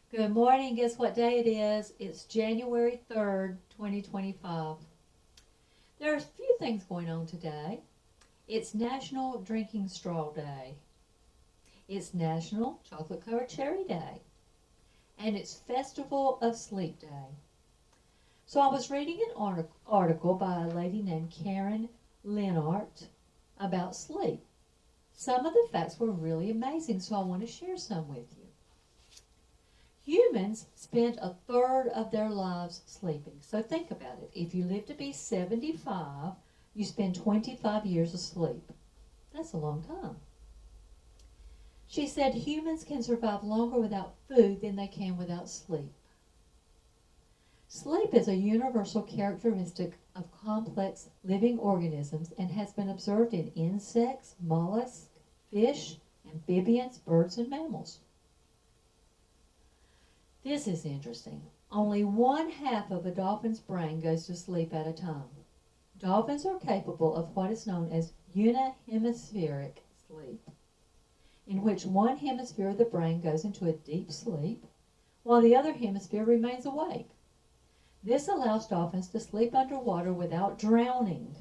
Good morning. Guess what day it is? It's January 3rd, 2025. There are a few things going on today. It's National Drinking Straw Day. It's National Chocolate Covered Cherry Day. And it's Festival of Sleep Day. So I was reading an article by a lady named Karen Lennart about sleep. Some of the facts were really amazing, so I want to share some with you. Humans spend a third of their lives sleeping. So think about it. If you live to be 75, you spend 25 years asleep. That's a long time. She said humans can survive longer without food than they can without sleep. Sleep is a universal characteristic of complex living organisms and has been observed in insects, mollusks, fish, amphibians, birds, and mammals. This is interesting. Only 1/2 of a dolphin's brain goes to sleep at a time. Dolphins are capable of what is known as unihemispheric sleep, in which one hemisphere of the brain goes into a deep sleep, while the other hemisphere remains awake. This allows dolphins to sleep underwater without drowning.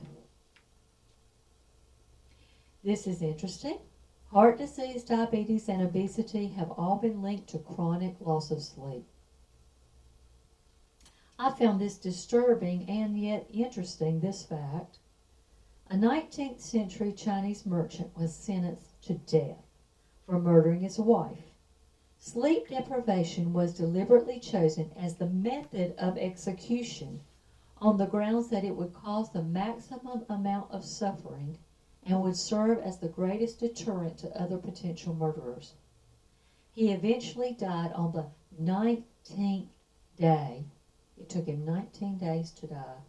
This is interesting. Heart disease, diabetes, and obesity have all been linked to chronic loss of sleep. I found this disturbing and yet interesting, this fact. A 19th century Chinese merchant was sentenced to death for murdering his wife. Sleep deprivation was deliberately chosen as the method of execution on the grounds that it would cause the maximum amount of suffering and would serve as the greatest deterrent to other potential murderers. He eventually died on the 19th day. It took him 19 days to die.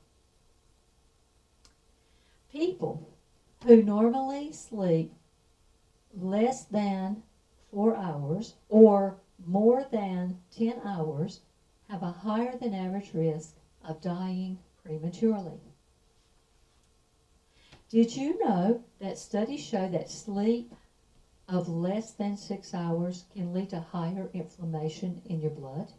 People who normally sleep less than 4 hours or more than 10 hours have a higher than average risk of dying prematurely. Did you know that studies show that sleep of less than 6 hours can lead to higher inflammation in your blood?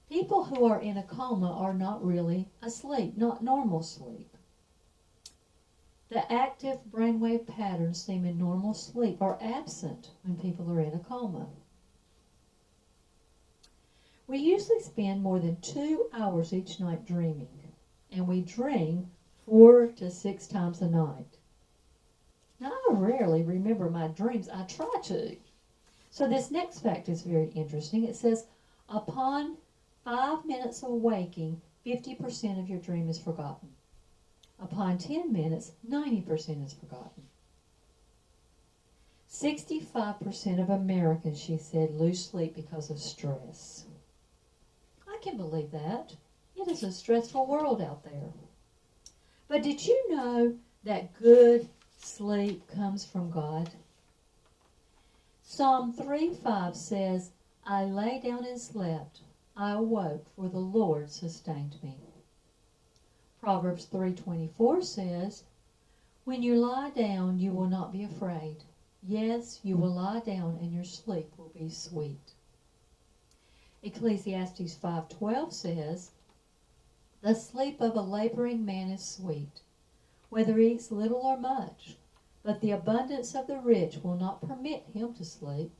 People who are in a coma are not really asleep, not normal sleep. The active brainwave patterns seen in normal sleep are absent when people are in a coma. We usually spend more than 2 hours each night dreaming, and we dream 4 to 6 times a night. Now, I rarely remember my dreams. I try to. So this next fact is very interesting. It says, upon 5 minutes of waking, 50% of your dream is forgotten. Upon 10 minutes, 90% is forgotten. 65% of Americans, she said, lose sleep because of stress. I can believe that. It is a stressful world out there. But did you know that good sleep comes from God? Psalm 3:5 says, I lay down and slept. I awoke, for the Lord sustained me. Proverbs 3:24 says, when you lie down, you will not be afraid. Yes, you will lie down and your sleep will be sweet. Ecclesiastes 5:12 says, the sleep of a laboring man is sweet, whether he eats little or much, but the abundance of the rich will not permit him to sleep.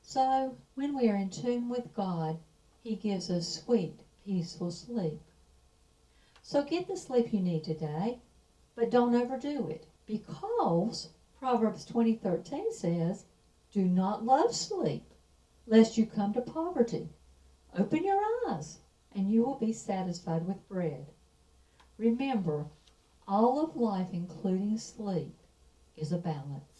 So, when we are in tune with God, he gives us sweet, peaceful sleep. So get the sleep you need today, but don't overdo it, because Proverbs 20:13 says, do not love sleep, lest you come to poverty. Open your eyes, and you will be satisfied with bread. Remember, all of life, including sleep, is a balance.